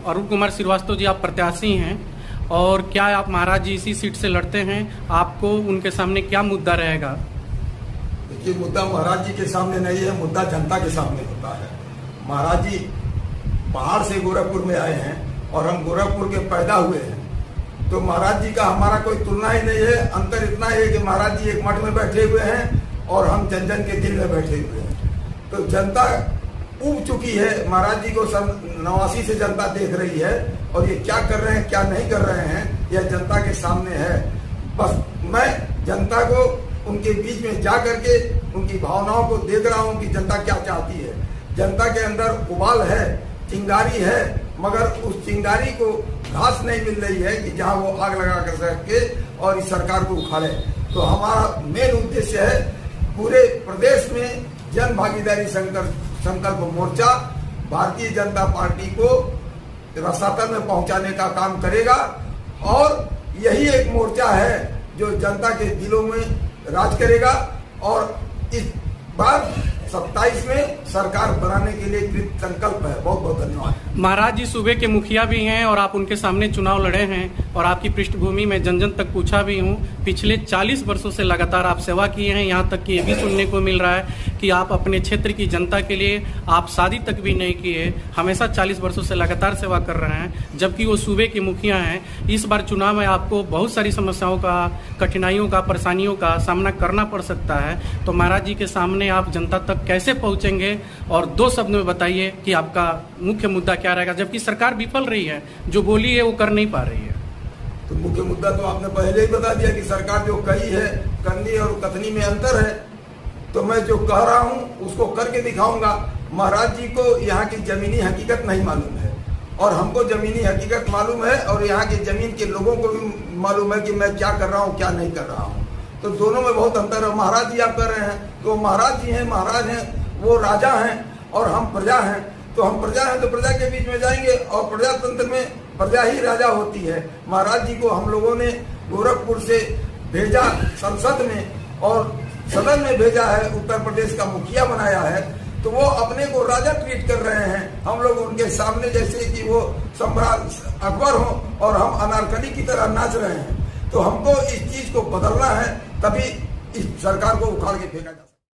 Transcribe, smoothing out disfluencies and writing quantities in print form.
अरुण कुमार श्रीवास्तव जी, आप प्रत्याशी हैं और क्या आप महाराज जी इसी सीट से लड़ते हैं? आपको उनके सामने क्या मुद्दा रहेगा? देखिए, मुद्दा महाराज जी के सामने नहीं है, मुद्दा जनता के सामने होता है। महाराज जी पहाड़ से गोरखपुर में आए हैं और हम गोरखपुर के पैदा हुए हैं, तो महाराज जी का हमारा कोई तुलना ही नहीं है। अंतर इतना है कि महाराज जी एक मठ में बैठे हुए हैं और हम जन जन के दिल में बैठे हुए हैं। तो जनता ऊब चुकी है, महाराज जी को 89 से जनता देख रही है और ये क्या कर रहे हैं क्या नहीं कर रहे हैं यह जनता के सामने है। बस मैं जनता को उनके बीच में जा करके उनकी भावनाओं को देख रहा हूँ कि जनता क्या चाहती है। जनता के अंदर उबाल है, चिंगारी है, मगर उस चिंगारी को घास नहीं मिल रही है कि जहाँ वो आग लगा कर सके और इस सरकार को उखाड़े। तो हमारा मेन उद्देश्य है पूरे प्रदेश में जन भागीदारी संकल्प मोर्चा भारतीय जनता पार्टी को रसातल में पहुंचाने का काम करेगा और यही एक मोर्चा है जो जनता के दिलों में राज करेगा और इस बार 27 में सरकार बनाने के लिए कृत संकल्प है। बहुत बहुत धन्यवाद। महाराज जी सूबे के मुखिया भी हैं और आप उनके सामने चुनाव लड़े हैं और आपकी पृष्ठभूमि में जन जन तक पूछा भी हूं। पिछले 40 वर्षों से लगातार आप सेवा किए हैं, यहां तक कि ये भी सुनने को मिल रहा है कि आप अपने क्षेत्र की जनता के लिए आप शादी तक भी नहीं किए, हमेशा 40 वर्षों से लगातार सेवा कर रहे हैं, जबकि वो सूबे के मुखिया हैं। इस बार चुनाव में आपको बहुत सारी समस्याओं का, कठिनाइयों का, परेशानियों का सामना करना पड़ सकता है। तो महाराज जी के सामने आप जनता तक कैसे पहुंचेंगे और 2 शब्द में बताइए कि आपका मुख्य मुद्दा क्या रहेगा, जबकि सरकार विफल रही है, जो बोली है वो कर नहीं पा रही है। तो मुख्य मुद्दा तो आपने पहले ही बता दिया कि सरकार जो कही है, करनी और कथनी में अंतर है। तो मैं जो कह रहा हूं उसको करके दिखाऊंगा। महाराज जी को यहाँ की जमीनी हकीकत नहीं मालूम है और हमको जमीनी हकीकत मालूम है और यहाँ की जमीन के लोगों को भी मालूम है कि मैं क्या कर रहा हूँ क्या नहीं कर रहा हूँ। तो दोनों में बहुत अंतर है। महाराज जी आप कर रहे हैं तो महाराज जी हैं, महाराज हैं, वो राजा हैं और हम प्रजा हैं। तो हम प्रजा हैं तो प्रजा के बीच में जाएंगे और प्रजातंत्र में प्रजा ही राजा होती है। महाराज जी को हम लोगों ने गोरखपुर से भेजा संसद में और सदन में भेजा है, उत्तर प्रदेश का मुखिया बनाया है, तो वो अपने को राजा ट्रीट कर रहे हैं। हम लोग उनके सामने जैसे कि वो सम्राट अकबर हो और हम अनारकली की तरह नाच रहे हैं। तो हमको इस चीज को बदलना है, तभी इस सरकार को उखाड़ के फेंका जा सकता है।